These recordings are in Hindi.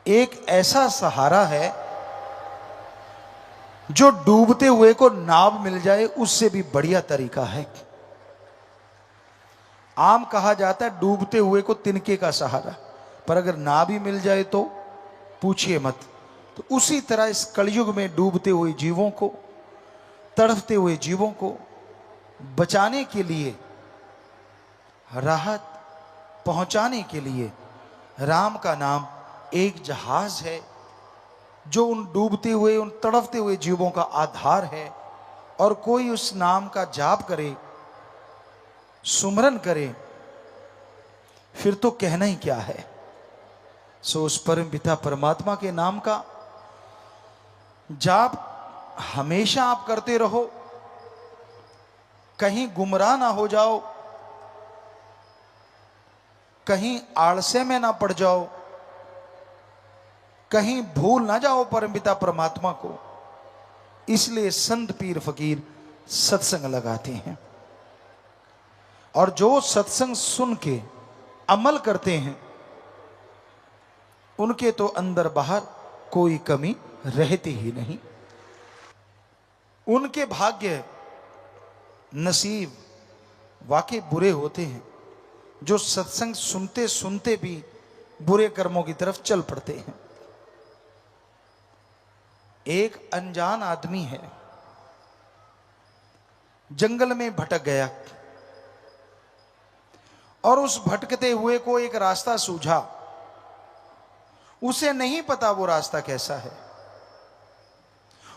एक ऐसा सहारा है जो डूबते हुए को नाव मिल जाए उससे भी बढ़िया तरीका है। आम कहा जाता है डूबते हुए को तिनके का सहारा, पर अगर नाव ही मिल जाए तो पूछिए मत। तो उसी तरह इस कलयुग में डूबते हुए जीवों को, तड़फते हुए जीवों को बचाने के लिए, राहत पहुंचाने के लिए राम का नाम एक जहाज है जो उन डूबते हुए, उन तड़फते हुए जीवों का आधार है। और कोई उस नाम का जाप करे, सुमरन करे, फिर तो कहना ही क्या है। सो उस परम पिता परमात्मा के नाम का जाप हमेशा आप करते रहो, कहीं गुमराह ना हो जाओ, कहीं आलस्य में ना पड़ जाओ, कहीं भूल ना जाओ परमपिता परमात्मा को। इसलिए संत पीर फकीर सत्संग लगाते हैं, और जो सत्संग सुन के अमल करते हैं उनके तो अंदर बाहर कोई कमी रहती ही नहीं। उनके भाग्य नसीब वाकई बुरे होते हैं जो सत्संग सुनते सुनते भी बुरे कर्मों की तरफ चल पड़ते हैं। एक अनजान आदमी है, जंगल में भटक गया और उस भटकते हुए को एक रास्ता सूझा। उसे नहीं पता वो रास्ता कैसा है,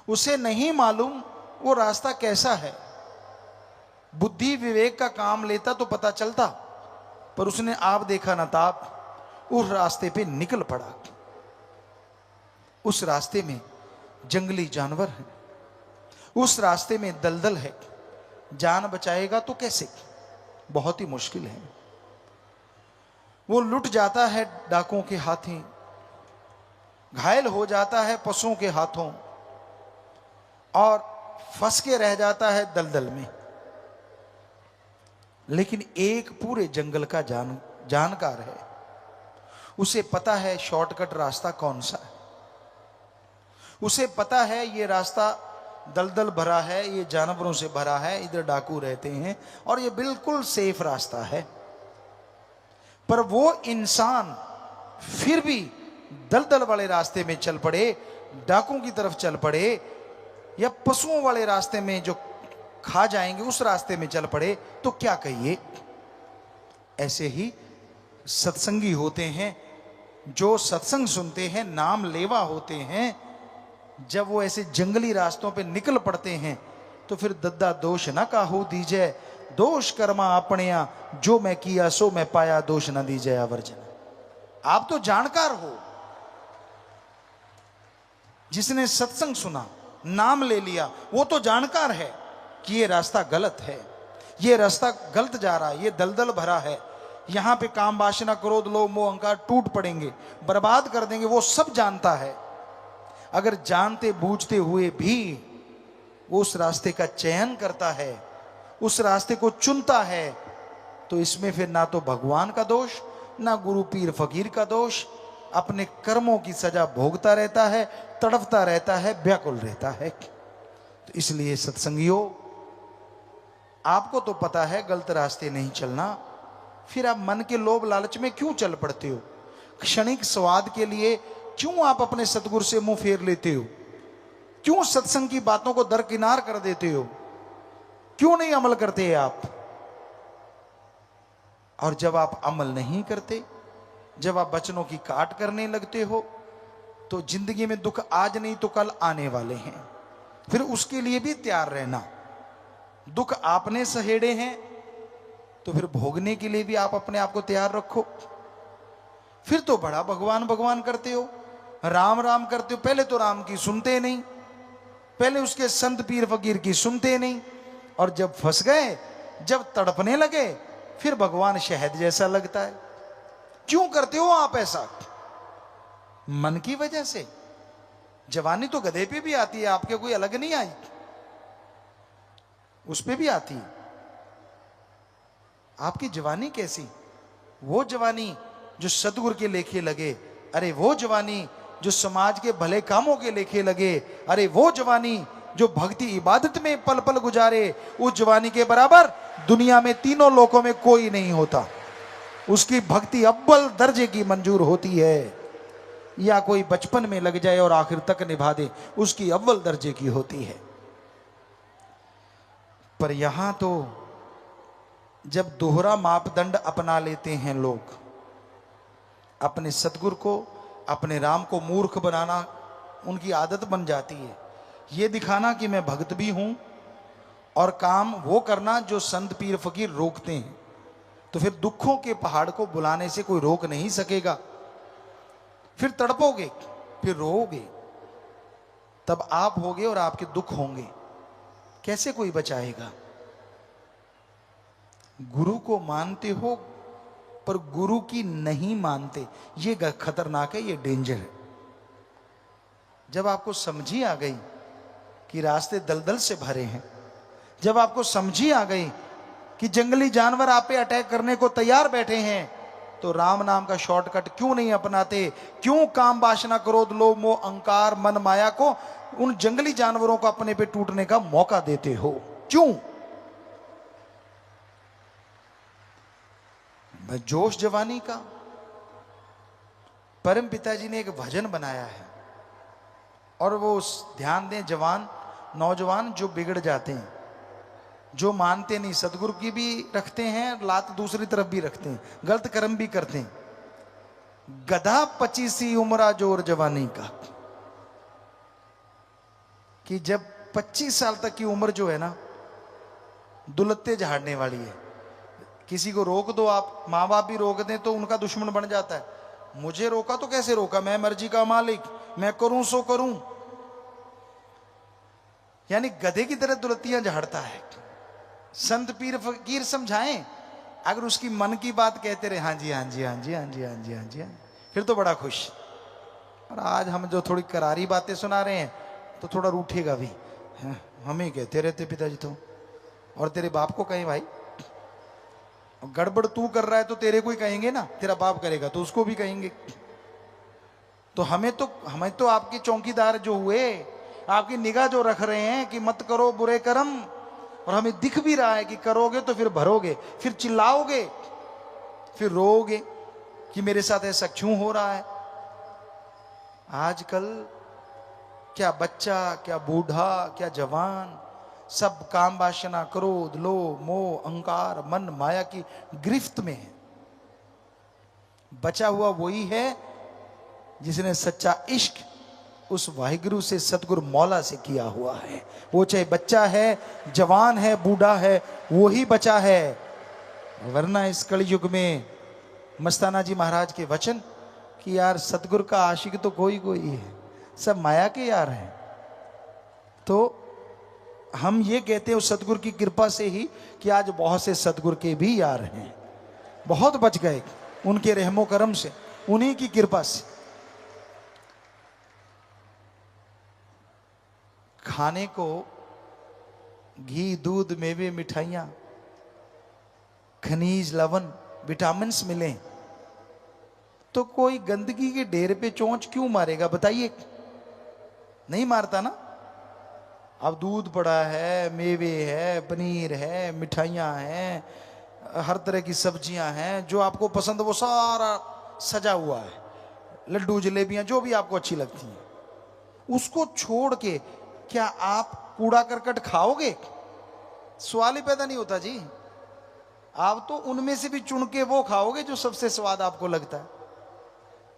उसे नहीं मालूम वो रास्ता कैसा है। बुद्धि विवेक का काम लेता तो पता चलता, पर उसने आप देखा ना ताप उस रास्ते पे निकल पड़ा। उस रास्ते में जंगली जानवर है, उस रास्ते में दलदल है, जान बचाएगा तो कैसे, बहुत ही मुश्किल है। वो लुट जाता है डाकुओं के हाथों, घायल हो जाता है पशुओं के हाथों, और फंस के रह जाता है दलदल में। लेकिन एक पूरे जंगल का जानकार है, उसे पता है शॉर्टकट रास्ता कौन सा है। उसे पता है ये रास्ता दलदल भरा है, ये जानवरों से भरा है, इधर डाकू रहते हैं, और ये बिल्कुल सेफ रास्ता है। पर वो इंसान फिर भी दलदल वाले रास्ते में चल पड़े, डाकुओं की तरफ चल पड़े, या पशुओं वाले रास्ते में जो खा जाएंगे उस रास्ते में चल पड़े, तो क्या कहिए। ऐसे ही सत्संगी होते हैं, जो सत्संग सुनते हैं, नाम लेवा होते हैं। जब वो ऐसे जंगली रास्तों पे निकल पड़ते हैं तो फिर दद्दा दोष ना काहू दीजिए, दोष कर्मा अपनिया, जो मैं किया सो मैं पाया, दोष ना दीजिए आवर्जन। आप तो जानकार हो, जिसने सत्संग सुना, नाम ले लिया, वो तो जानकार है कि ये रास्ता गलत है, ये रास्ता गलत जा रहा है, ये दलदल भरा है, यहां पे काम वासना क्रोध लोभ मोह अहंकार टूट पड़ेंगे, बर्बाद कर देंगे। वो सब जानता है। अगर जानते बूझते हुए भी वो उस रास्ते का चयन करता है, उस रास्ते को चुनता है, तो इसमें फिर ना तो भगवान का दोष, ना गुरु पीर फकीर का दोष, अपने कर्मों की सजा भोगता रहता है, तड़पता रहता है, व्याकुल रहता है। तो इसलिए सत्संगियों, आपको तो पता है गलत रास्ते नहीं चलना, फिर आप मन के लोभ लालच में क्यों चल पड़ते हो? क्षणिक स्वाद के लिए क्यों आप अपने सतगुरु से मुंह फेर लेते हो? क्यों सत्संग की बातों को दरकिनार कर देते हो? क्यों नहीं अमल करते आप? और जब आप अमल नहीं करते, जब आप वचनों की काट करने लगते हो, तो जिंदगी में दुख आज नहीं तो कल आने वाले हैं। फिर उसके लिए भी तैयार रहना। दुख आपने सहेड़े हैं तो फिर भोगने के लिए भी आप अपने आप को तैयार रखो। फिर तो बड़ा भगवान भगवान करते हो, राम राम करते हो। पहले तो राम की सुनते नहीं, पहले उसके संत पीर फकीर की सुनते नहीं, और जब फंस गए, जब तड़पने लगे, फिर भगवान शहद जैसा लगता है। क्यों करते हो आप ऐसा? मन की वजह से। जवानी तो गधे पे भी आती है, आपके कोई अलग नहीं आई, उस पे भी आती है। आपकी जवानी कैसी? वो जवानी जो सतगुरु के लेखे लगे, अरे वो जवानी जो समाज के भले कामों के लेखे लगे, अरे वो जवानी जो भक्ति इबादत में पल पल गुजारे, उस जवानी के बराबर दुनिया में तीनों लोकों में कोई नहीं होता। उसकी भक्ति अव्वल दर्जे की मंजूर होती है, या कोई बचपन में लग जाए और आखिर तक निभा दे, उसकी अव्वल दर्जे की होती है। पर यहां तो जब दोहरा मापदंड अपना लेते हैं लोग, अपने सतगुरु को, अपने राम को मूर्ख बनाना उनकी आदत बन जाती है। ये दिखाना कि मैं भक्त भी हूं और काम वो करना जो संत पीर फकीर रोकते हैं, तो फिर दुखों के पहाड़ को बुलाने से कोई रोक नहीं सकेगा। फिर तड़पोगे, फिर रोओगे, तब आप होगे और आपके दुख होंगे, कैसे कोई बचाएगा। गुरु को मानते हो पर गुरु की नहीं मानते, ये खतरनाक है, ये डेंजर है। जब आपको समझी आ गई कि रास्ते दलदल से भरे हैं, जब आपको समझी आ गई कि जंगली जानवर आप पे अटैक करने को तैयार बैठे हैं, तो राम नाम का शॉर्टकट क्यों नहीं अपनाते? क्यों काम वासना क्रोध लोभ मोह अहंकार मन माया को, उन जंगली जानवरों को अपने पे टूटने का मौका देते हो? क्यों? जोश जवानी का परम पिताजी ने एक भजन बनाया है, और वो ध्यान दें, जवान नौजवान जो बिगड़ जाते हैं, जो मानते नहीं, सतगुरु की भी रखते हैं लात, दूसरी तरफ भी रखते हैं, गलत कर्म भी करते हैं। गधा 25 उम्रा जोर जवानी का, कि जब 25 साल तक की उम्र जो है ना, दुलत्ते झाड़ने वाली है। किसी को रोक दो आप, माँ बाप भी रोक दें तो उनका दुश्मन बन जाता है। मुझे रोका तो कैसे रोका, मैं मर्जी का मालिक, मैं करूं सो करूं। यानी गधे की तरह दुलत्तियां झाड़ता है। संत पीर फकीर समझाएं, अगर उसकी मन की बात कहते रहे, हाँ जी हाँ जी हाँ जी हाँ जी हाँ जी हाँ जी, फिर तो बड़ा खुश। और आज हम जो थोड़ी करारी बातें सुना रहे हैं तो थोड़ा रूठेगा भी, हमें कहते रहते पिताजी तो, और तेरे बाप को कहें भाई, गड़बड़ तू कर रहा है तो तेरे को ही कहेंगे ना, तेरा बाप करेगा तो उसको भी कहेंगे। तो हमें तो आपके चौकीदार जो हुए, आपकी निगाह जो रख रहे हैं कि मत करो बुरे कर्म, और हमें दिख भी रहा है कि करोगे तो फिर भरोगे, फिर चिल्लाओगे, फिर रोओगे कि मेरे साथ ऐसा क्यों हो रहा है। आजकल क्या बच्चा, क्या बूढ़ा, क्या जवान, सब काम वासना क्रोध लोभ मोह अहंकार मन माया की गिरफ्त में है। बचा हुआ वही है जिसने सच्चा इश्क उस वाहिगुरु से, सतगुरु मौला से किया हुआ है। वो चाहे बच्चा है, जवान है, बूढ़ा है, वो ही बचा है। वरना इस कलयुग में मस्ताना जी महाराज के वचन कि यार सतगुरु का आशिक तो कोई कोई है, सब माया के यार हैं। तो हम ये कहते हैं उस सतगुरु की कृपा से ही कि आज बहुत से सतगुरु के भी यार हैं, बहुत बच गए उनके रहमो करम से, उन्हीं की कृपा से। खाने को घी दूध मेवे मिठाइयां खनिज लवण विटामिन्स मिले, तो कोई गंदगी के ढेर पे चोंच क्यों मारेगा बताइए? नहीं मारता ना। अब दूध पड़ा है, मेवे है, पनीर है, मिठाइयां हैं, हर तरह की सब्जियां हैं, जो आपको पसंद वो सारा सजा हुआ है, लड्डू जलेबियां जो भी आपको अच्छी लगती हैं, उसको छोड़ के क्या आप कूड़ा करकट खाओगे? सवाल ही पैदा नहीं होता जी। आप तो उनमें से भी चुन के वो खाओगे जो सबसे स्वाद आपको लगता है।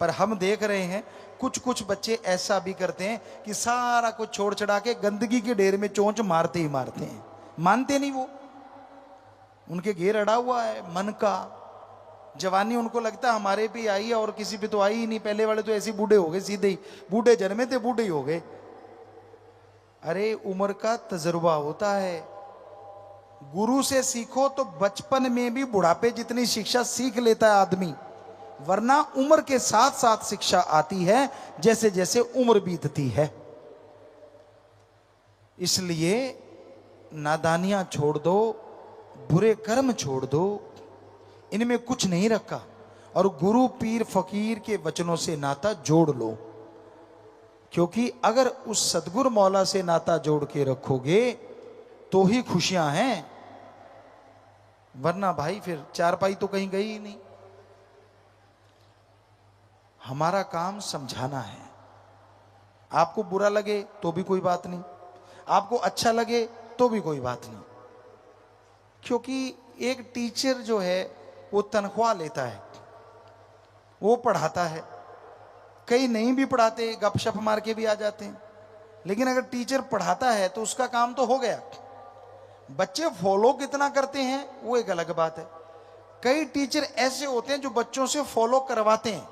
पर हम देख रहे हैं कुछ कुछ बच्चे ऐसा भी करते हैं कि सारा कुछ छोड़ छड़ा के गंदगी के ढेर में चोंच मारते ही मारते हैं, मानते नहीं वो। उनके घेर अड़ा हुआ है मन का। जवानी उनको लगता है हमारे पे आई है और किसी पे तो आई ही नहीं, पहले वाले तो ऐसे बूढ़े हो गए, सीधे ही बूढ़े जन्मे थे बूढ़े ही हो गए। अरे उम्र का तजुर्बा होता है। गुरु से सीखो तो बचपन में भी बुढ़ापे जितनी शिक्षा सीख लेता है आदमी, वरना उम्र के साथ साथ शिक्षा आती है जैसे जैसे उम्र बीतती है। इसलिए नादानियां छोड़ दो, बुरे कर्म छोड़ दो, इनमें कुछ नहीं रखा। और गुरु पीर फकीर के वचनों से नाता जोड़ लो, क्योंकि अगर उस सतगुरु मौला से नाता जोड़ के रखोगे तो ही खुशियां हैं, वरना भाई फिर चारपाई तो कहीं गई ही नहीं। हमारा काम समझाना है। आपको बुरा लगे तो भी कोई बात नहीं, आपको अच्छा लगे तो भी कोई बात नहीं, क्योंकि एक टीचर जो है वो तनख्वाह लेता है, वो पढ़ाता है। कई नहीं भी पढ़ाते, गपशप मार के भी आ जाते हैं, लेकिन अगर टीचर पढ़ाता है तो उसका काम तो हो गया। बच्चे फॉलो कितना करते हैं वो एक अलग बात है। कई टीचर ऐसे होते हैं जो बच्चों से फॉलो करवाते हैं,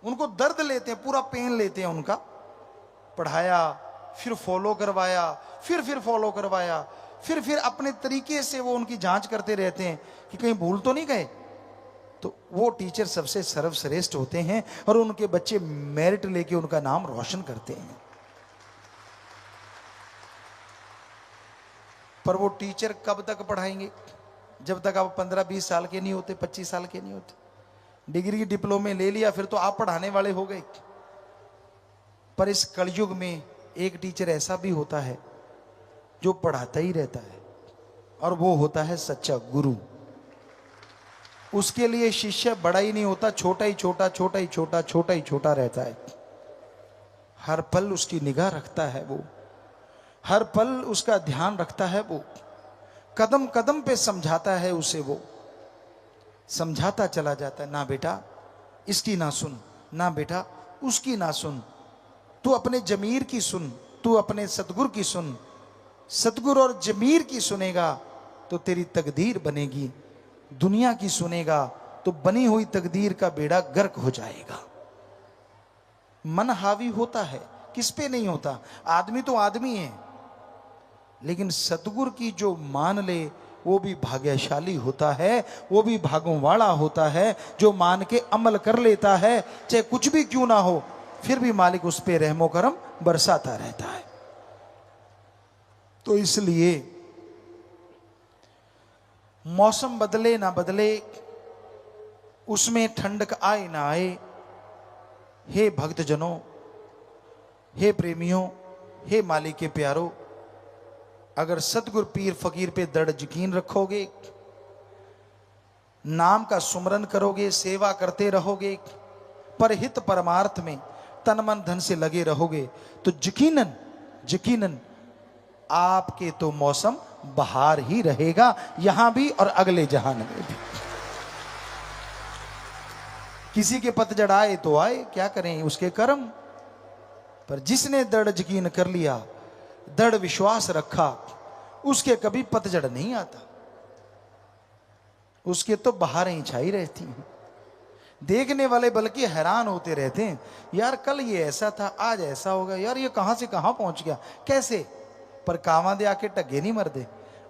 उनको दर्द लेते हैं, पूरा पेन लेते हैं उनका। पढ़ाया, फिर फॉलो करवाया, फिर फॉलो करवाया, फिर अपने तरीके से वो उनकी जांच करते रहते हैं कि कहीं भूल तो नहीं गए। तो वो टीचर सबसे सर्वश्रेष्ठ होते हैं और उनके बच्चे मेरिट लेके उनका नाम रोशन करते हैं। पर वो टीचर कब तक पढ़ाएंगे? जब तक आप 15-20 साल के नहीं होते, 25 साल के नहीं होते। डिग्री की डिप्लोमे ले लिया फिर तो आप पढ़ाने वाले हो गए। पर इस कलयुग में एक टीचर ऐसा भी होता है जो पढ़ाता ही रहता है, और वो होता है सच्चा गुरु। उसके लिए शिष्य बड़ा ही नहीं होता, छोटा ही छोटा, छोटा ही छोटा, छोटा ही छोटा रहता है। हर पल उसकी निगाह रखता है वो, हर पल उसका ध्यान रखता है वो, कदम कदम पे समझाता है उसे, वो समझाता चला जाता है। ना बेटा इसकी ना सुन, ना बेटा उसकी ना सुन, तू अपने जमीर की सुन, तू अपने सतगुरु की सुन। सतगुरु और जमीर की सुनेगा तो तेरी तकदीर बनेगी, दुनिया की सुनेगा तो बनी हुई तकदीर का बेड़ा गर्क हो जाएगा। मन हावी होता है, किस पे नहीं होता? आदमी तो आदमी है, लेकिन सतगुरु की जो मान ले वो भी भाग्यशाली होता है, वो भी भागों वाला होता है। जो मान के अमल कर लेता है, चाहे कुछ भी क्यों ना हो, फिर भी मालिक उस पे रहमो करम बरसाता रहता है। तो इसलिए मौसम बदले ना बदले, उसमें ठंडक आए ना आए, हे भक्तजनों, हे प्रेमियों, हे मालिक के प्यारों, अगर सतगुरु पीर फकीर पे दृढ़ यकीन रखोगे, नाम का सुमरन करोगे, सेवा करते रहोगे, परहित परमार्थ में तन मन धन से लगे रहोगे, तो यकीनन यकीनन आपके तो मौसम बहार ही रहेगा, यहां भी और अगले जहान में भी। किसी के पतझड़ आए तो आए, क्या करें, उसके कर्म। पर जिसने दृढ़ यकीन कर लिया, दृढ़ विश्वास रखा, उसके कभी पतझड़ नहीं आता, उसके तो बहारें छाई रहती हैं। देखने वाले बल्कि हैरान होते रहते हैं, यार कल ये ऐसा था, आज ऐसा होगा, यार ये कहां से कहां पहुंच गया, कैसे? पर कावां दे आके टगे नहीं मरदे।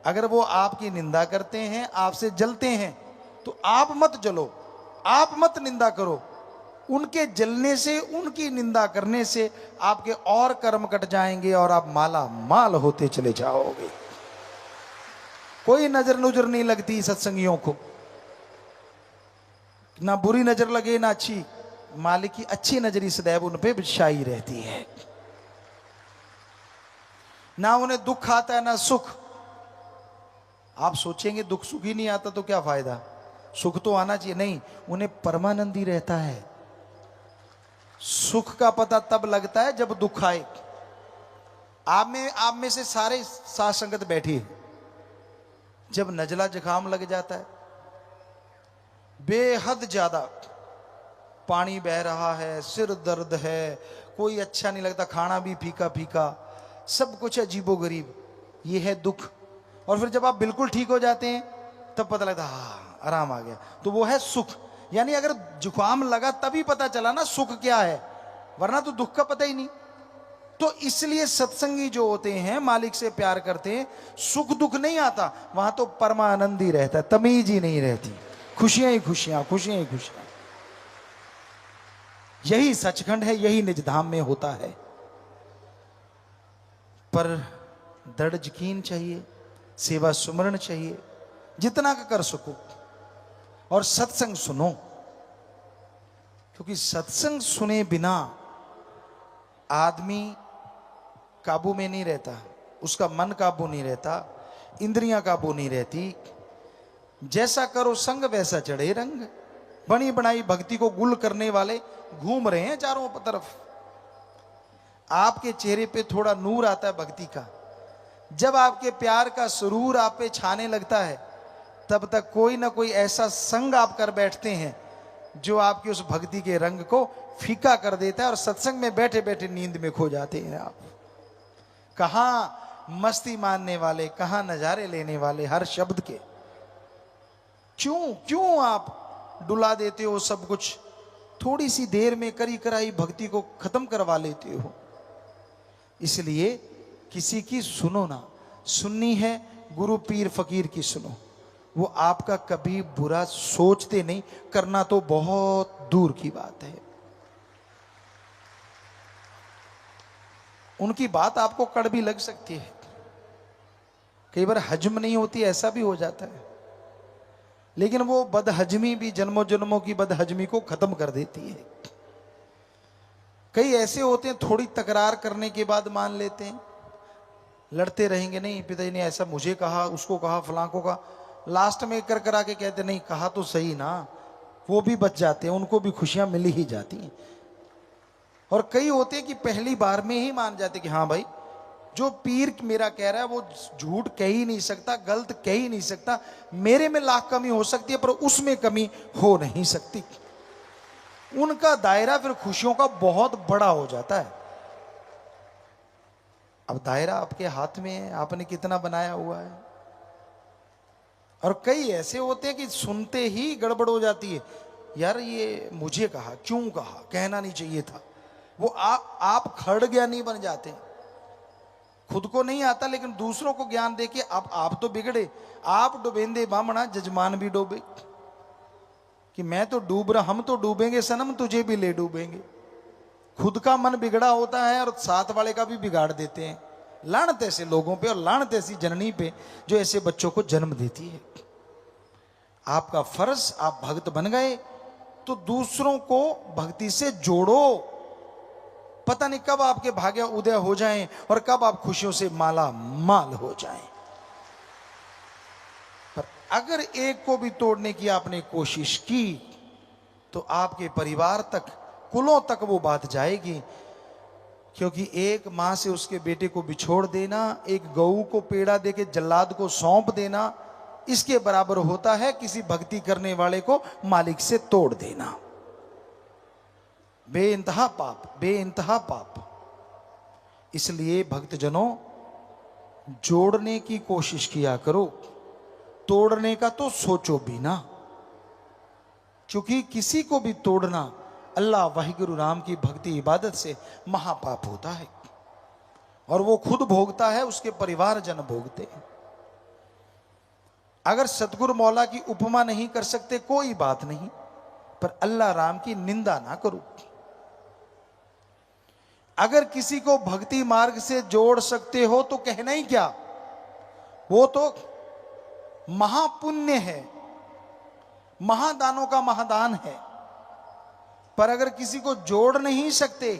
अगर वो आपकी निंदा करते हैं, आपसे जलते हैं, तो आप मत जलो, आप मत निंदा करो। उनके जलने से, उनकी निंदा करने से आपके और कर्म कट जाएंगे और आप माला माल होते चले जाओगे। कोई नजर नुजर नहीं लगती सत्संगियों को, ना बुरी नजर लगे ना अच्छी। मालिक की अच्छी नजर सदैव उन पे छाई रहती है। ना उन्हें दुख आता है ना सुख। आप सोचेंगे दुख सुख ही नहीं आता तो क्या फायदा, सुख तो आना चाहिए, नहीं, उन्हें परमानंदी रहता है। सुख का पता तब लगता है जब दुख आए। आप में से सारे साथ संगत बैठी है, जब नजला जुकाम लग जाता है, बेहद ज्यादा पानी बह रहा है, सिर दर्द है, कोई अच्छा नहीं लगता, खाना भी फीका फीका, सब कुछ अजीबोगरीब, ये है दुख। और फिर जब आप बिल्कुल ठीक हो जाते हैं तब पता लगता है हाँ आराम आ गया, तो वो है सुख। यानी अगर जुकाम लगा तभी पता चला ना सुख क्या है, वरना तो दुख का पता ही नहीं। तो इसलिए सत्संगी जो होते हैं, मालिक से प्यार करते हैं, सुख दुख नहीं आता, वहां तो परमानंद ही रहता है, तमीज ही नहीं रहती, खुशियां ही खुशियां, खुशियां ही खुशियां। यही सचखंड है, यही निज धाम में होता है। पर दृढ़ यकीन चाहिए, सेवा सुमरण चाहिए, जितना का कर सको, और सत्संग सुनो। क्योंकि सत्संग सुने बिना आदमी काबू में नहीं रहता, उसका मन काबू नहीं रहता, इंद्रियां काबू नहीं रहती। जैसा करो संग वैसा चढ़े रंग। बनी बनाई भक्ति को गुल करने वाले घूम रहे हैं चारों तरफ। आपके चेहरे पे थोड़ा नूर आता है भक्ति का। जब आपके प्यार का सुरूर आप पे छाने लगता है, तब तक कोई ना कोई ऐसा संग आप कर बैठते हैं जो आपकी उस भक्ति के रंग को फीका कर देता है, और सत्संग में बैठे बैठे नींद में खो जाते हैं आप। कहां मस्ती मानने वाले, कहां नजारे लेने वाले हर शब्द के। क्यों आप डुला देते हो सब कुछ, थोड़ी सी देर में करी कराई भक्ति को खत्म करवा लेते हो। इसलिए किसी की सुनो ना, सुननी है गुरु पीर फकीर की सुनो। वो आपका कभी बुरा सोचते नहीं, करना तो बहुत दूर की बात है। उनकी बात आपको कड़वी लग सकती है, कई बार हजम नहीं होती, ऐसा भी हो जाता है, लेकिन वो बदहजमी भी जन्मों जन्मों की बदहजमी को खत्म कर देती है। कई ऐसे होते हैं थोड़ी तकरार करने के बाद मान लेते हैं, लड़ते रहेंगे, नहीं पिताजी ने ऐसा मुझे कहा, उसको कहा, फलां को कहा, लास्ट में कर करा के कहते नहीं कहा तो सही ना। वो भी बच जाते हैं, उनको भी खुशियां मिल ही जाती हैं। और कई होते हैं कि पहली बार में ही मान जाते कि हाँ भाई जो पीर मेरा कह रहा है वो झूठ कह ही नहीं सकता, गलत कह ही नहीं सकता। मेरे में लाख कमी हो सकती है पर उसमें कमी हो नहीं सकती। उनका दायरा फिर खुशियों का बहुत बड़ा हो जाता है। अब दायरा आपके हाथ में है, आपने कितना बनाया हुआ है। और कई ऐसे होते हैं कि सुनते ही गड़बड़ हो जाती है, यार ये मुझे कहा, क्यों कहा, कहना नहीं चाहिए था। वो आप खड़ ज्ञानी बन जाते हैं। खुद को नहीं आता लेकिन दूसरों को ज्ञान देके आप तो बिगड़े। आप डुबेंदे बामणा जजमान भी डूबे, कि मैं तो डूब रहा, हम तो डूबेंगे सनम, तुझे भी ले डूबेंगे। खुद का मन बिगड़ा होता है और साथ वाले का भी बिगाड़ देते हैं। लानत ऐसे लोगों पे और लानत ऐसी जननी पे जो ऐसे बच्चों को जन्म देती है। आपका फर्ज, आप भक्त बन गए तो दूसरों को भक्ति से जोड़ो। पता नहीं कब आपके भाग्य उदय हो जाएं और कब आप खुशियों से माला माल हो जाएं। पर अगर एक को भी तोड़ने की आपने कोशिश की तो आपके परिवार तक, कुलों तक वो बात जाएगी। क्योंकि एक मां से उसके बेटे को बिछोड़ देना, एक गऊ को पेड़ा देके जल्लाद को सौंप देना, इसके बराबर होता है किसी भक्ति करने वाले को मालिक से तोड़ देना। बेइंतहा पाप, बेइंतहा पाप। इसलिए भक्तजनों जोड़ने की कोशिश किया करो, तोड़ने का तो सोचो भी ना। क्योंकि किसी को भी तोड़ना अल्लाह वाहिगुरु राम की भक्ति इबादत से महापाप होता है, और वो खुद भोगता है, उसके परिवारजन भोगते हैं। अगर सतगुरु मौला की उपमा नहीं कर सकते कोई बात नहीं, पर अल्लाह राम की निंदा ना करो। अगर किसी को भक्ति मार्ग से जोड़ सकते हो तो कहना ही क्या, वो तो महापुण्य है, महादानों का महादान है। पर अगर किसी को जोड़ नहीं सकते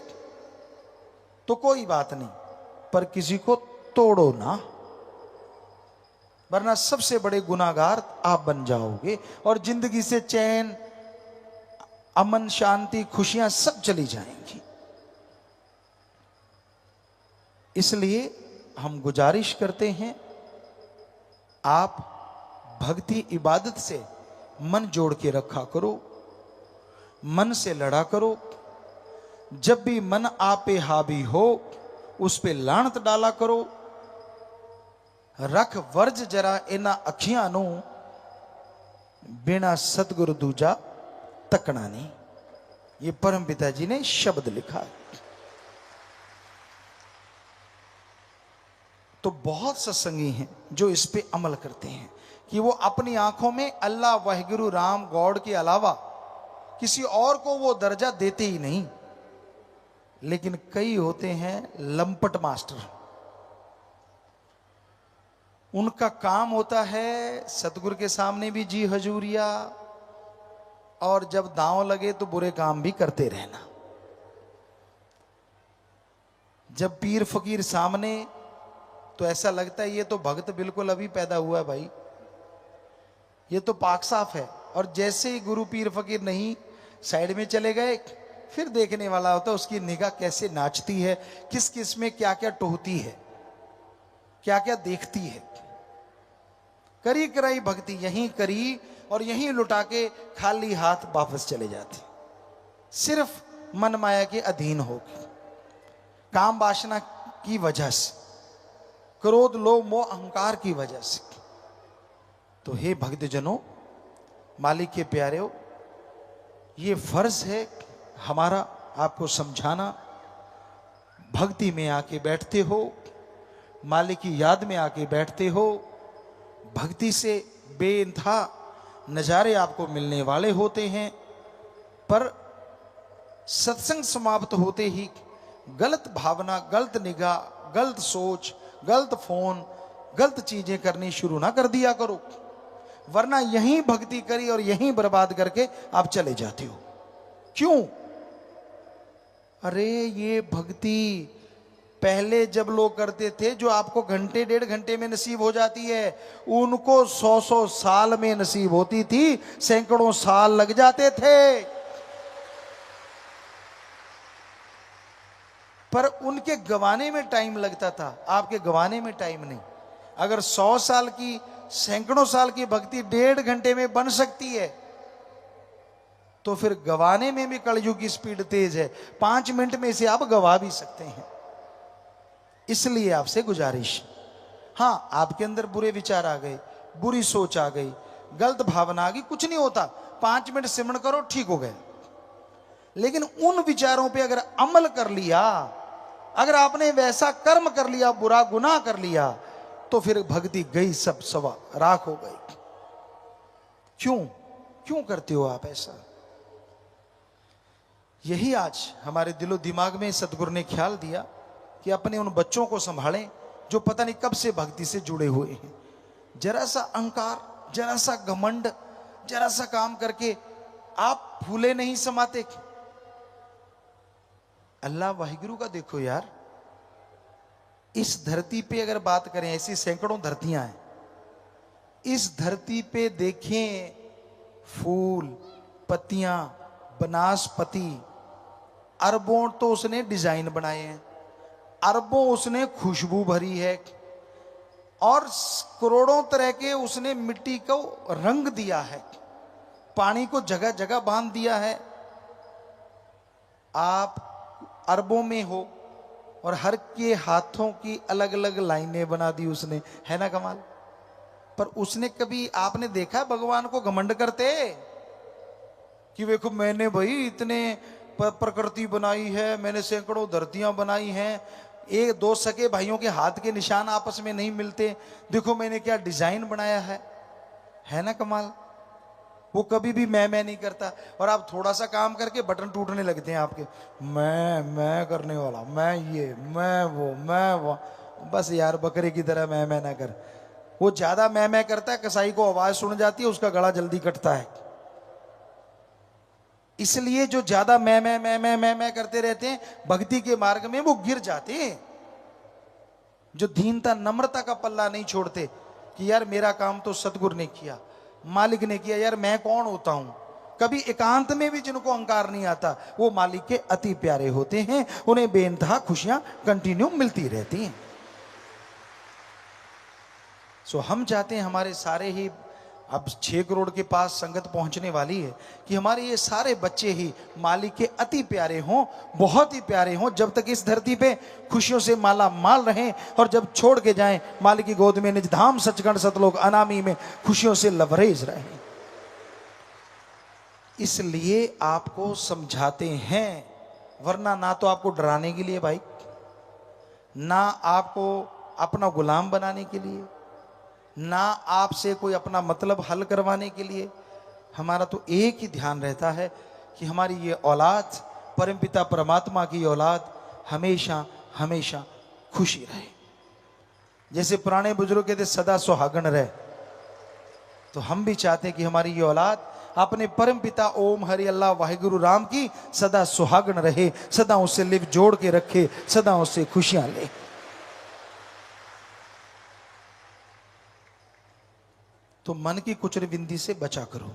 तो कोई बात नहीं, पर किसी को तोड़ो ना, वरना सबसे बड़े गुनाहगार आप बन जाओगे और जिंदगी से चैन, अमन, शांति, खुशियां सब चली जाएंगी। इसलिए हम गुजारिश करते हैं, आप भक्ति इबादत से मन जोड़ के रखा करो, मन से लड़ा करो। जब भी मन आप पे हावी हो उस पे लानत डाला करो। रख वर्ज जरा इना अखियां नू, बिना सतगुरु दूजा तकना नहीं। ये परम पिता जी ने शब्द लिखा। तो बहुत सत्संगी हैं जो इस पे अमल करते हैं कि वो अपनी आंखों में अल्लाह वाहिगुरु राम गॉड के अलावा किसी और को वो दर्जा देते ही नहीं। लेकिन कई होते हैं लंपट मास्टर, उनका काम होता है सतगुरु के सामने भी जी हजूरिया और जब दांव लगे तो बुरे काम भी करते रहना। जब पीर फकीर सामने तो ऐसा लगता है ये तो भक्त बिल्कुल अभी पैदा हुआ है भाई, ये तो पाक साफ है। और जैसे ही गुरु पीर फकीर नहीं साइड में चले गए, फिर देखने वाला होता है उसकी निगाह कैसे नाचती है, किस किस में क्या क्या टोहती है, क्या क्या देखती है। करी कराई भक्ति यहीं करी और यहीं लुटा के खाली हाथ वापस चले जाते, सिर्फ मन माया के अधीन होकर, काम वासना की वजह से, क्रोध लोभ मोह अहंकार की वजह से। तो हे भक्तजनों, मालिक के प्यारे, ये फर्ज है हमारा आपको समझाना। भक्ति में आके बैठते हो, मालिक की याद में आके बैठते हो, भक्ति से बेइंतहा नजारे आपको मिलने वाले होते हैं। पर सत्संग समाप्त होते ही गलत भावना, गलत निगाह, गलत सोच, गलत फोन, गलत चीजें करनी शुरू ना कर दिया करो, वरना यहीं भक्ति करी और यहीं बर्बाद करके आप चले जाते हो। क्यों? अरे ये भक्ति पहले जब लोग करते थे, जो आपको घंटे डेढ़ घंटे में नसीब हो जाती है, उनको 100 साल में नसीब होती थी, सैकड़ों साल लग जाते थे। पर उनके गवाने में टाइम लगता था, आपके गवाने में टाइम नहीं। अगर 100 साल की, सैकड़ों साल की भक्ति 1.5 घंटे में बन सकती है, तो फिर गवाने में भी कलयुग की स्पीड तेज है। 5 मिनट में इसे आप गवा भी सकते हैं। इसलिए आपसे गुजारिश, हाँ आपके अंदर बुरे विचार आ गए, बुरी सोच आ गई, गलत भावना आ गई, कुछ नहीं होता, 5 मिनट सिमरण करो, ठीक हो गए। लेकिन उन विचारों पे अगर अमल कर लिया, अगर आपने वैसा कर्म कर लिया, बुरा गुनाह कर लिया, तो फिर भक्ति गई, सब सवा राख हो गई। क्यों करते हो आप ऐसा? यही आज हमारे दिलो दिमाग में सतगुरु ने ख्याल दिया कि अपने उन बच्चों को संभालें जो पता नहीं कब से भक्ति से जुड़े हुए हैं। जरा सा अहंकार, जरा सा घमंड, जरा सा काम करके आप फूले नहीं समाते। अल्लाह वाहिगुरु का देखो यार, इस धरती पे अगर बात करें, ऐसी सैकड़ों धरतियां हैं, इस धरती पे देखें फूल, पत्तियां, वनस्पति, अरबों तो उसने डिजाइन बनाए हैं, अरबों उसने खुशबू भरी है, और करोड़ों तरह के उसने मिट्टी को रंग दिया है, पानी को जगह जगह बांध दिया है। आप अरबों में हो और हर के हाथों की अलग अलग लाइनें बना दी उसने, है ना कमाल? पर उसने कभी आपने देखा भगवान को घमंड करते कि देखो मैंने भाई इतने प्रकृति बनाई है, मैंने सैकड़ों धरतियां बनाई हैं, एक दो सके भाइयों के हाथ के निशान आपस में नहीं मिलते, देखो मैंने क्या डिजाइन बनाया है ना कमाल? वो कभी भी मैं नहीं करता। और आप थोड़ा सा काम करके बटन टूटने लगते हैं आपके, मैं करने वाला, मैं ये, मैं वो। बस यार बकरे की तरह मैं ना कर। वो ज्यादा मैं करता है, कसाई को आवाज सुन जाती है, उसका गला जल्दी कटता है। इसलिए जो ज्यादा मैं करते रहते हैं, भक्ति के मार्ग में वो गिर जाते हैं। जो दीनता नम्रता का पल्ला नहीं छोड़ते कि यार मेरा काम तो सतगुरु ने किया, मालिक ने किया, यार मैं कौन होता हूं। कभी एकांत में भी जिनको अहंकार नहीं आता, वो मालिक के अति प्यारे होते हैं, उन्हें बेइंतहा खुशियां कंटिन्यू मिलती रहती हैं। सो हम चाहते हैं हमारे सारे ही, अब 6 करोड़ के पास संगत पहुंचने वाली है, कि हमारे ये सारे बच्चे ही मालिक के अति प्यारे हों, बहुत ही प्यारे हों, जब तक इस धरती पे खुशियों से माला माल रहें, और जब छोड़ के जाएं मालिक की गोद में निज धाम सचखंड सतलोक अनामी में खुशियों से लबरेज रहें। इसलिए आपको समझाते हैं, वरना ना तो आपको डराने के लिए भाई, ना आपको अपना गुलाम बनाने के लिए, ना आपसे कोई अपना मतलब हल करवाने के लिए। हमारा तो एक ही ध्यान रहता है कि हमारी ये औलाद, परमपिता परमात्मा की औलाद, हमेशा हमेशा खुशी रहे। जैसे पुराने बुजुर्ग कहते सदा सुहागन रहे, तो हम भी चाहते हैं कि हमारी ये औलाद अपने परम पिता ओम हरि अल्लाह वाहिगुरु राम की सदा सुहागन रहे, सदा उससे लिव जोड़ के रखे, सदा उससे खुशियां ले। तो मन की कुचर बिंदी से बचा करो,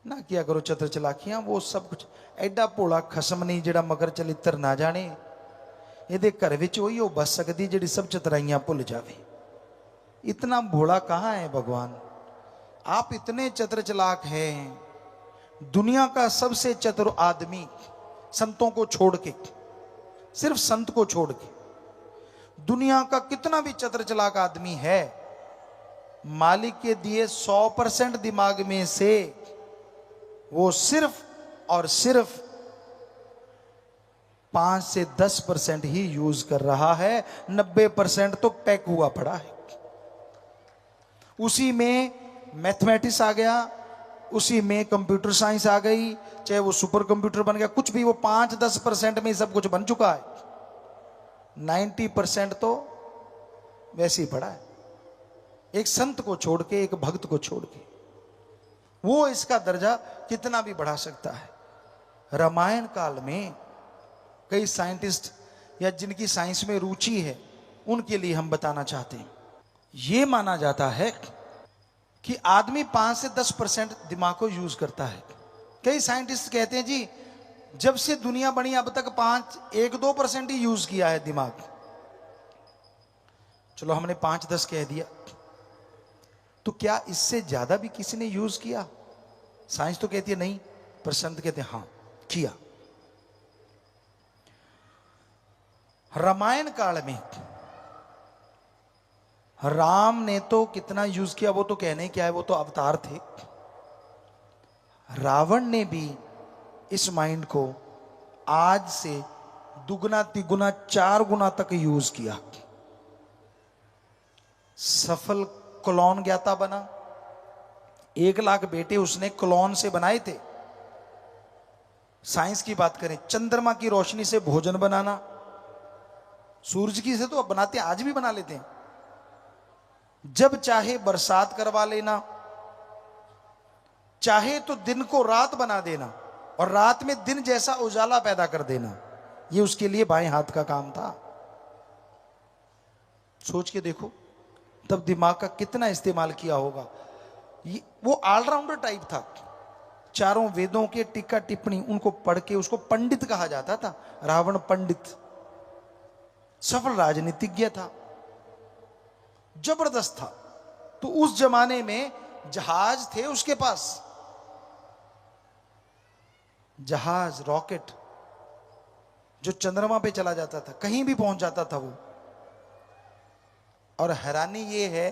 ना किया करो चतर चलाकियां। वो सब कुछ एडा भोला खसम नहीं जिहड़ा मगर चलित्र ना जाने। ਇਹਦੇ घर विच ਉਹੀ ਉਹ बस सकती जिहड़ी सब चतराइयां भुल जावे। इतना भोला कहाँ है भगवान। आप इतने चतुर चलाक हैं। दुनिया का सबसे चतुर आदमी संतों को छोड़ के, सिर्फ संत को छोड़ के, दुनिया का कितना भी चतुर चलाक आदमी है, मालिक के दिए 100% दिमाग में से वो सिर्फ और सिर्फ 5 से 10% ही यूज कर रहा है। 90% तो पैक हुआ पड़ा है। उसी में मैथमेटिक्स आ गया, उसी में कंप्यूटर साइंस आ गई, चाहे वो सुपर कंप्यूटर बन गया, कुछ भी, वो 5-10% में सब कुछ बन चुका है। 90% तो वैसे ही पड़ा है। एक संत को छोड़ के, एक भक्त को छोड़ के, वो इसका दर्जा कितना भी बढ़ा सकता है। रामायण काल में कई साइंटिस्ट या जिनकी साइंस में रुचि है उनके लिए हम बताना चाहते हैं। यह माना जाता है कि आदमी 5 से 10% दिमाग को यूज करता है। कई साइंटिस्ट कहते हैं जी जब से दुनिया बनी अब तक 1-2% ही यूज किया है दिमाग। चलो हमने 5-10 कह दिया, तो क्या इससे ज्यादा भी किसी ने यूज किया? साइंस तो कहती है नहीं, पर संत कहते हैं हाँ किया। रामायण काल में राम ने तो कितना यूज किया वो तो कहने क्या है, वो तो अवतार थे। रावण ने भी इस माइंड को आज से दुगना तिगुना 4 गुना तक यूज किया। सफल क्लोन ज्ञाता बना। 1 लाख बेटे उसने क्लोन से बनाए थे। साइंस की बात करें, चंद्रमा की रोशनी से भोजन बनाना, सूरज की से तो अब बनाते हैं, आज भी बना लेते हैं। जब चाहे बरसात करवा लेना, चाहे तो दिन को रात बना देना और रात में दिन जैसा उजाला पैदा कर देना, ये उसके लिए बाएं हाथ का काम था। सोच के देखो तब दिमाग का कितना इस्तेमाल किया होगा। वो ऑलराउंडर टाइप था। चारों वेदों के टीका टिप्पणी उनको पढ़ के उसको पंडित कहा जाता था। रावण पंडित, सफल राजनीतिज्ञ था, जबरदस्त था। तो उस जमाने में जहाज थे उसके पास, जहाज, रॉकेट जो चंद्रमा पे चला जाता था, कहीं भी पहुंच जाता था वो। और हैरानी ये है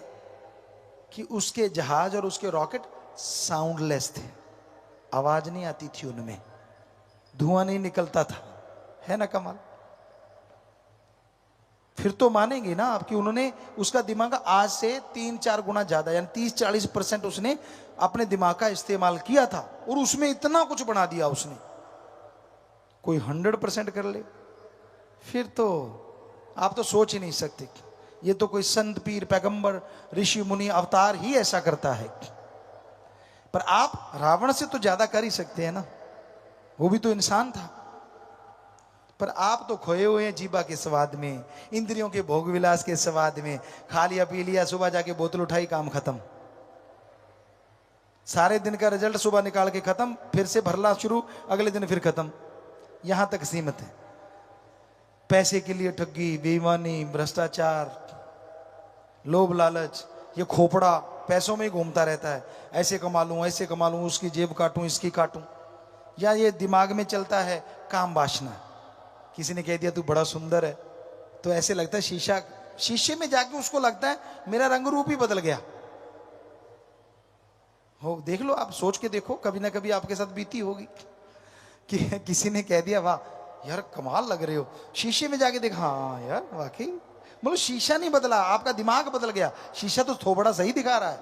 कि उसके जहाज और उसके रॉकेट साउंडलेस थे, आवाज नहीं आती थी उनमें, धुआं नहीं निकलता था। है ना कमाल। फिर तो मानेंगे ना आप कि उन्होंने उसका दिमाग आज से 3-4 गुना ज्यादा यानी 30-40% उसने अपने दिमाग का इस्तेमाल किया था और उसमें इतना कुछ बना दिया उसने। कोई 100% कर ले फिर तो आप तो सोच ही नहीं सकते। ये तो कोई संत पीर पैगंबर ऋषि मुनि अवतार ही ऐसा करता है। पर आप रावण से तो ज्यादा कर ही सकते हैं ना, वो भी तो इंसान था। पर आप तो खोए हुए हैं जीभा के स्वाद में, इंद्रियों के भोग विलास के स्वाद में। खा लिया पी लिया, सुबह जाके बोतल उठाई, काम खत्म। सारे दिन का रिजल्ट सुबह निकाल के खत्म, फिर से भरना शुरू, अगले दिन फिर खत्म। यहां तक सीमित है। पैसे के लिए ठगी, बेईमानी, भ्रष्टाचार, लोभ लालच, ये खोपड़ा पैसों में ही घूमता रहता है। ऐसे कमा लूं, ऐसे कमा लूं, उसकी जेब काटूं, इसकी काटूं। या ये दिमाग में चलता है काम वासना। किसी ने कह दिया तू बड़ा सुंदर है, तो ऐसे लगता है शीशे में जाके उसको लगता है मेरा रंग रूप ही बदल गया हो। देख लो, आप सोच के देखो, कभी ना कभी आपके साथ बीती होगी कि किसी ने कह दिया वाह यार कमाल लग रहे हो, शीशे में जाके देखा हाँ यार वाकई। बोलो शीशा नहीं बदला, आपका दिमाग बदल गया। शीशा तो थोड़ा सही दिखा रहा है,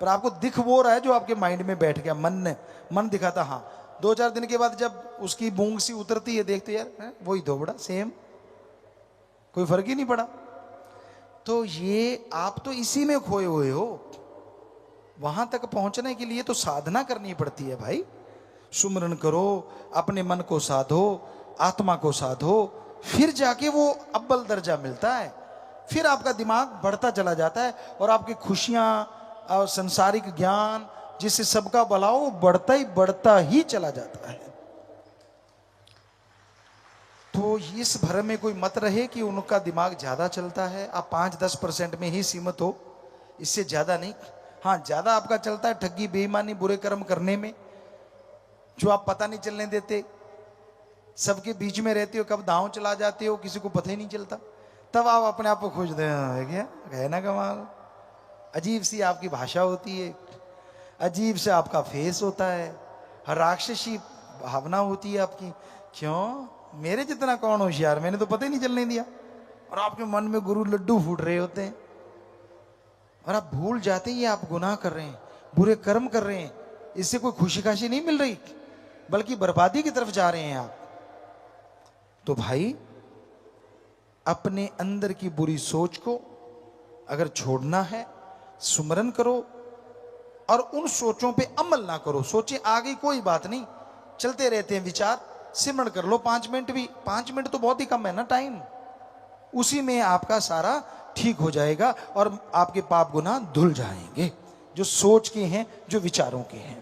पर आपको दिख वो रहा है जो आपके माइंड में बैठ गया। मन दिखाता हाँ। 2-4 दिन के बाद जब उसकी बूंग सी उतरती है, देखते यार वही धोबड़ा सेम, कोई फर्क ही नहीं पड़ा। तो ये आप तो इसी में खोए हुए हो। वहां तक पहुंचने के लिए तो साधना करनी पड़ती है भाई। सुमरन करो, अपने मन को साधो, आत्मा को साधो, फिर जाके वो अव्वल दर्जा मिलता है। फिर आपका दिमाग बढ़ता चला जाता है और आपकी खुशियां और संसारिक ज्ञान जिससे सबका भला हो बढ़ता ही चला जाता है। तो इस भ्रम में कोई मत रहे कि उनका दिमाग ज्यादा चलता है। आप 5-10% में ही सीमित हो, इससे ज्यादा नहीं। हाँ, ज्यादा आपका चलता है ठगी, बेईमानी, बुरे कर्म करने में, जो आप पता नहीं चलने देते। सबके बीच में रहते हो, कब दांव चला जाते हो किसी को पता ही नहीं चलता। तब आप अपने आप को खोजते हैं, क्या है ना कमाल। अजीब सी आपकी भाषा होती है, अजीब से आपका फेस होता है, राक्षसी भावना होती है आपकी। क्यों? मेरे जितना कौन होशियार, मैंने तो पता ही नहीं चलने दिया। और आपके मन में गुरु लड्डू फूट रहे होते हैं और आप भूल जाते हैं ये आप गुनाह कर रहे हैं, बुरे कर्म कर रहे हैं। इससे कोई खुशी खाशी नहीं मिल रही, बल्कि बर्बादी की तरफ जा रहे हैं आप। तो भाई, अपने अंदर की बुरी सोच को अगर छोड़ना है, सुमरन करो और उन सोचों पे अमल ना करो। सोचे आ गई कोई बात नहीं, चलते रहते हैं विचार, सिमरन कर लो 5 मिनट भी। 5 मिनट तो बहुत ही कम है ना टाइम, उसी में आपका सारा ठीक हो जाएगा और आपके पाप गुनाह धुल जाएंगे, जो सोच के हैं, जो विचारों के हैं।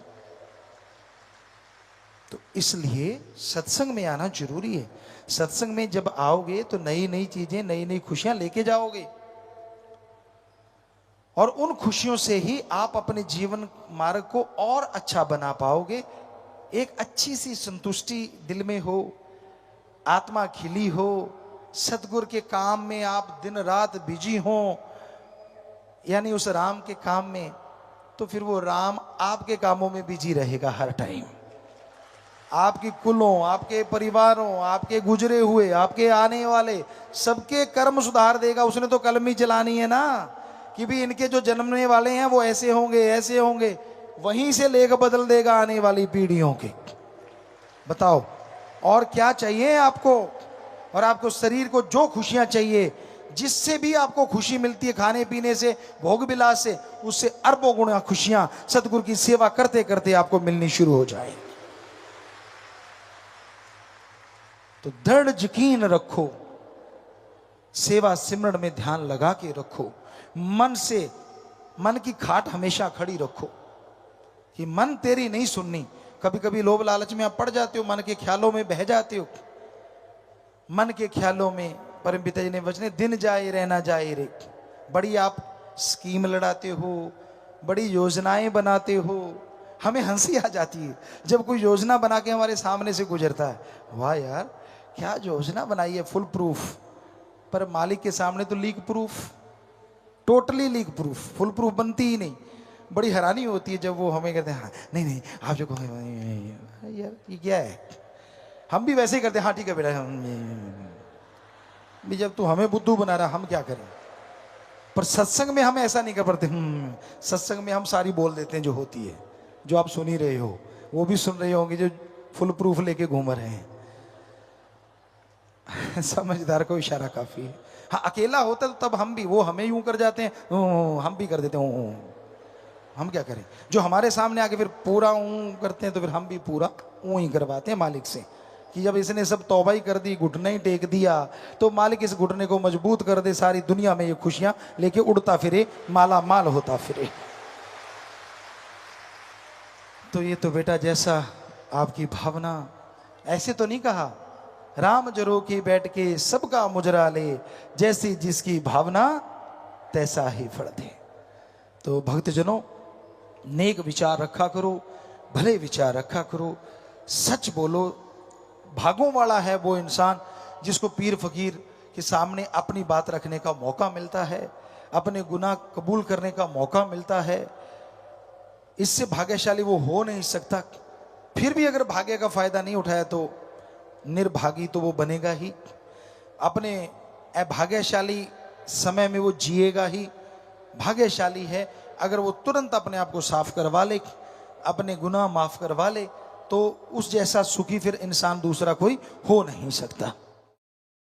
तो इसलिए सत्संग में आना जरूरी है। सत्संग में जब आओगे तो नई नई चीजें, नई नई खुशियां लेके जाओगे और उन खुशियों से ही आप अपने जीवन मार्ग को और अच्छा बना पाओगे। एक अच्छी सी संतुष्टि दिल में हो, आत्मा खिली हो, सतगुरु के काम में आप दिन रात बिजी हो, यानी उस राम के काम में, तो फिर वो राम आपके कामों में बिजी रहेगा हर टाइम। आपकी कुलों, आपके परिवारों, आपके गुजरे हुए, आपके आने वाले सबके कर्म सुधार देगा। उसने तो कलम ही चलानी है ना कि भी इनके जो जन्मने वाले हैं वो ऐसे होंगे, ऐसे होंगे। वहीं से लेकर बदल देगा आने वाली पीढ़ियों के। बताओ और क्या चाहिए आपको? और आपको शरीर को जो खुशियां चाहिए, जिससे भी आपको खुशी मिलती है, खाने पीने से, भोग विलास से, उससे अरबों गुना खुशियां सतगुरु की सेवा करते करते आपको मिलनी शुरू हो जाए। तो दृढ़ यकीन रखो, सेवा सिमरन में ध्यान लगा के रखो, मन से, मन की खाट हमेशा खड़ी रखो कि मन तेरी नहीं सुननी। कभी कभी लोभ लालच में आप पड़ जाते हो, मन के ख्यालों में बह जाते हो। मन के ख्यालों में परम पिता जी ने वचने, दिन जाए रहना जाए रे। बड़ी आप स्कीम लड़ाते हो, बड़ी योजनाएं बनाते हो, हमें हंसी आ जाती है जब कोई योजना बना के हमारे सामने से गुजरता है। वाह यार, क्या योजना बनाई है, फुल प्रूफ। पर मालिक के सामने तो leak proof, totally leak proof, full proof बनती ही नहीं। बड़ी हैरानी होती है जब वो हमें कहते हैं हाँ नहीं नहीं आप जो कहो यार ये क्या है। हम भी वैसे ही करते हैं, हाँ ठीक है बेटा। भी जब तू हमें बुद्धू बना रहा, हम क्या करें। पर सत्संग में हम ऐसा नहीं कर पाते। सत्संग में हम सारी बोल देते हैं जो होती है, जो आप सुन ही रहे हो, वो भी सुन रहे होंगे जो फुल प्रूफ लेके घूम रहे हैं। समझदार को इशारा काफी है। हाँ, अकेला होता तो तब हम भी, वो हमें यूं कर जाते हैं, हम भी कर देते हैं। हम क्या करें, जो हमारे सामने आके फिर पूरा ऊं करते हैं तो फिर हम भी पूरा ऊं ही करवाते हैं मालिक से कि जब इसने सब तौबा ही कर दी, घुटना ही टेक दिया, तो मालिक इस घुटने को मजबूत कर दे, सारी दुनिया में ये खुशियां लेके उड़ता फिरे, माला माल होता फिरे। तो ये तो बेटा जैसा आपकी भावना, ऐसे तो नहीं कहा राम जरो के बैठ के सबका मुजरा ले, जैसी जिसकी भावना तैसा ही फल दे। तो भक्तजनों, नेक विचार रखा करो, भले विचार रखा करो, सच बोलो। भागों वाला है वो इंसान जिसको पीर फकीर के सामने अपनी बात रखने का मौका मिलता है, अपने गुनाह कबूल करने का मौका मिलता है। इससे भाग्यशाली वो हो नहीं सकता। फिर भी अगर भाग्य का फायदा नहीं उठाया तो निर्भागी तो वो बनेगा ही। अपने अभाग्यशाली समय में वो जिएगा ही। भाग्यशाली है अगर वो तुरंत अपने आप को साफ करवा ले, अपने गुनाह माफ करवा ले, तो उस जैसा सुखी फिर इंसान दूसरा कोई हो नहीं सकता।